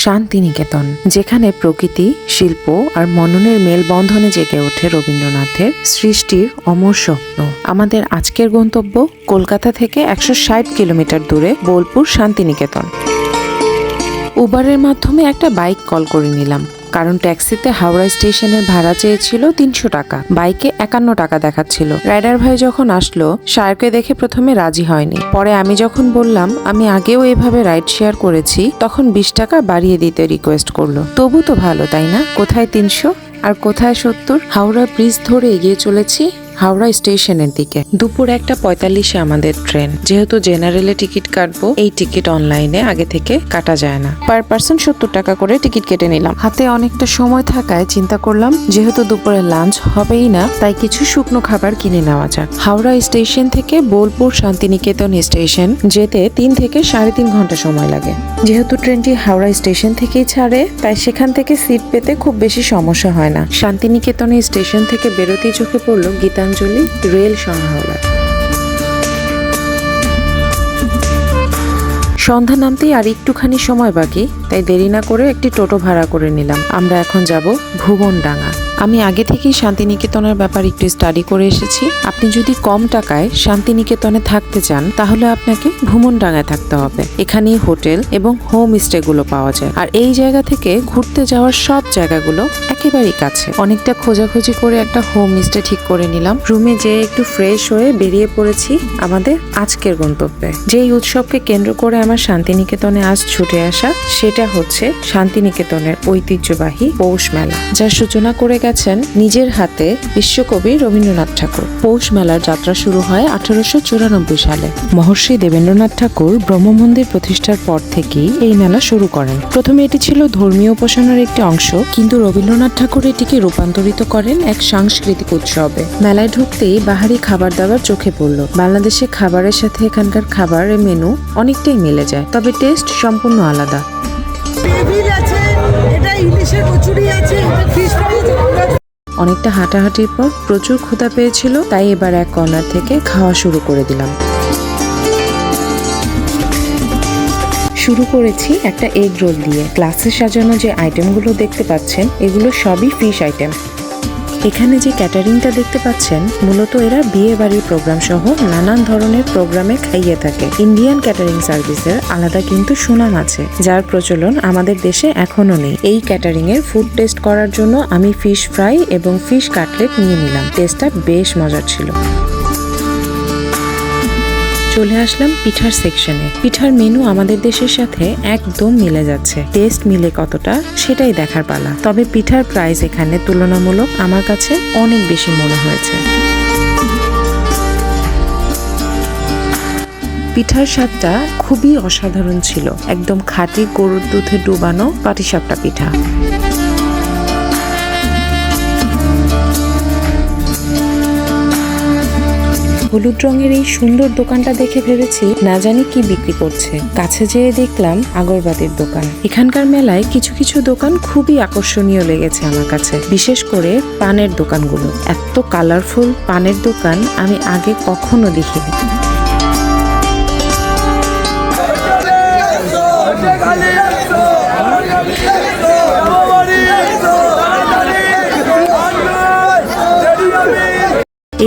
শান্তিনিকেতন, যেখানে প্রকৃতি, শিল্প আর মননের মেলবন্ধনে জেগে ওঠে রবীন্দ্রনাথের সৃষ্টির অমর স্বপ্ন। আমাদের আজকের গন্তব্য কলকাতা থেকে 160 কিলোমিটার দূরে বোলপুর শান্তিনিকেতন। উবারের মাধ্যমে একটা বাইক কল করে নিলাম, কারণ ট্যাক্সিতে হাওড়া স্টেশনের ভাড়া চেয়েছিল 300 টাকা, বাইকে 51 টাকা দেখাচ্ছিল। রাইডার ভাই যখন আসলো, শায়রকে দেখে প্রথমে রাজি হয়নি। পরে আমি যখন বললাম আমি আগেও এভাবে রাইড শেয়ার করেছি, তখন 20 টাকা বাড়িয়ে দিতে রিকোয়েস্ট করলো। তবু তো ভালো, তাই না? কোথায় 300 আর কোথায় 70? হাওড়া ব্রিজ ধরে এগিয়ে চলেছি হাওড়া স্টেশনের দিকে। দুপুর 1:45 আমাদের ট্রেন। যেহেতু জেনারেলে টিকিট কাটবো, এই টিকিট অনলাইনে আগে থেকে কাটা যায় না। পার পার্সন 70 টাকা করে টিকিট কেটে নিলাম। হাতে অনেকটা সময় থাকায় চিন্তা করলাম, যেহেতু দুপুরে লাঞ্চ হবেই না, তাই কিছু শুকনো খাবার কিনে নেওয়া যাক। হাওড়া স্টেশন থেকে বোলপুর শান্তিনিকেতন স্টেশন যেতে 3 থেকে 3.5 ঘন্টা সময় লাগে। যেহেতু ট্রেনটি হাওড়া স্টেশন থেকেই ছাড়ে, তাই সেখান থেকে সিট পেতে খুব বেশি সমস্যা হয় না। শান্তিনিকেতনের স্টেশন থেকে বেরোতেই চোখে পড়লো গীতাঞ্জলি রেল সংগ্রহালয়। সন্ধ্যা নামতেই আর একটুখানি সময় বাকি, তাই দেরি না করে একটি টোটো ভাড়া করে নিলাম। আমরা এখন যাব ভুবনডাঙ্গা। আমি আগে থেকেই শান্তিনিকেতনের ব্যাপার একটু স্টাডি করে এসেছি। আপনি যদি কম টাকায় শান্তিনিকেতনে থাকতে চান, তাহলে আপনাকে ভুবনডাঙ্গায় থাকতে হবে। এখানেই হোটেল এবং হোম স্টে গুলো পাওয়া যায়, আর এই জায়গা থেকে ঘুরতে যাওয়ার সব জায়গাগুলো একেবারেই কাছে। অনেকটা খোঁজাখুঁজি করে একটা হোম স্টে ঠিক করে নিলাম। রুমে যেয়ে একটু ফ্রেশ হয়ে বেরিয়ে পড়েছি আমাদের আজকের গন্তব্যে। যেই উৎসবকে কেন্দ্র করে আমার শান্তিনিকেতনে আজ ছুটে আসা, সেটা হচ্ছে শান্তিনিকেতনের ঐতিহ্যবাহী পৌষ মেলা, যার সূচনা করে গেছেন নিজের হাতে বিশ্বকবি রবীন্দ্রনাথ ঠাকুর। পৌষ মেলার যাত্রা শুরু হয় 1894 সালে। মহর্ষি দেবেন্দ্রনাথ ঠাকুর ব্রহ্মমন্দির প্রতিষ্ঠার পর থেকেই এই মেলা শুরু করেন। প্রথমে এটি ছিল ধর্মীয় উপাসনার একটি অংশ, কিন্তু রবীন্দ্রনাথ ঠাকুর এটিকে রূপান্তরিত করেন এক সাংস্কৃতিক উৎসবে। মেলায় ঢুকতেই বাহারি খাবার দাবার চোখে পড়ল। বাংলাদেশে খাবারের সাথে এখানকার খাবারের মেনু অনেকটাই মিলে যায়, তবে টেস্ট সম্পূর্ণ আলাদা। অনেকটা হাঁটাহাঁটির পর প্রচুর ক্ষুধা পেয়েছিল, তাই এবার এক কর্নার থেকে খাওয়া শুরু করে দিলাম। শুরু করেছি একটা এগ রোল দিয়ে। গ্লাসে সাজানো যে আইটেমগুলো দেখতে পাচ্ছেন, এগুলো সবই ফিশ আইটেম। এখানে যে ক্যাটারিংটা দেখতে পাচ্ছেন, মূলত এরা বিয়ে বাড়ির প্রোগ্রাম সহ নানান ধরনের প্রোগ্রামে খাইয়ে থাকে। ইন্ডিয়ান ক্যাটারিং সার্ভিসের আলাদা কিন্তু সুনাম আছে, যার প্রচলন আমাদের দেশে এখনো নেই। এই ক্যাটারিং এর ফুড টেস্ট করার জন্য আমি ফিশ ফ্রাই এবং ফিশ কাটলেট নিয়ে নিলাম। টেস্টটা বেশ মজার ছিল। চলে আসলাম পিঠার সেকশনে। পিঠার মেনু আমাদের দেশের সাথে একদম মিলে যাচ্ছে। টেস্ট মিলে কতটা, সেটাই দেখার পালা। তবে পিঠার প্রাইস এখানে তুলনামূলক আমার কাছে অনেক বেশি মনে হয়েছে। পিঠার স্বাদটা খুবই অসাধারণ ছিল। একদম খাঁটি গরুর দুধে ডুবানো পাটিসাপটা পিঠা। হলুদ রঙের এই সুন্দর দোকানটা দেখে ভেবেছি না জানি কি বিক্রি করছে। কাছে যেয়ে দেখলাম আগরবাতির দোকান। এখানকার মেলায় কিছু কিছু দোকান খুবই আকর্ষণীয় লেগেছে আমার কাছে, বিশেষ করে পানের দোকানগুলো। এত কালারফুল পানের দোকান আমি আগে কখনো দেখিনি।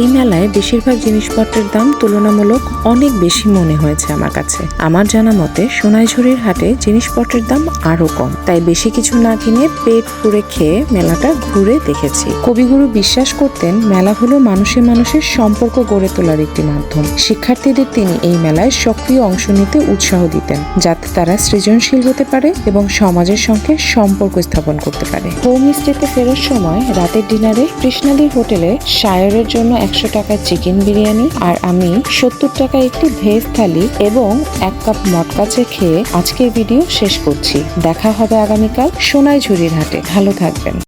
এই মেলায় বেশিরভাগ জিনিসপত্রের দাম তুলনামূলক অনেক বেশি মনে হয়েছে আমার কাছে। আমার জানা মতে সোনাইঝুরির হাটে জিনিসপত্রের দাম আরো কম, তাই বেশি কিছু না কিনে পেট পুরে খেয়ে মেলাটা ঘুরে দেখেছি। কবিগুরু বিশ্বাস করতেন মেলা হলো মানুষের মানুষের সম্পর্ক গড়ে তোলার একটি মাধ্যম। শিক্ষার্থীদের তিনি এই মেলায় সক্রিয় অংশ নিতে উৎসাহ দিতেন, যাতে তারা সৃজনশীল হতে পারে এবং সমাজের সঙ্গে সম্পর্ক স্থাপন করতে পারে। হোম স্টেতে ফেরার সময় রাতের ডিনারে কৃষ্ণাদির হোটেলে শায়রের জন্য 100 টাকার চিকেন বিরিয়ানি আর আমি 70 টাকা একটি ভেজ থালি এবং 1 কাপ মটকা চা খেয়ে আজকের ভিডিও শেষ করছি। দেখা হবে আগামীকাল সোনাইঝুরির হাটে। ভালো থাকবেন।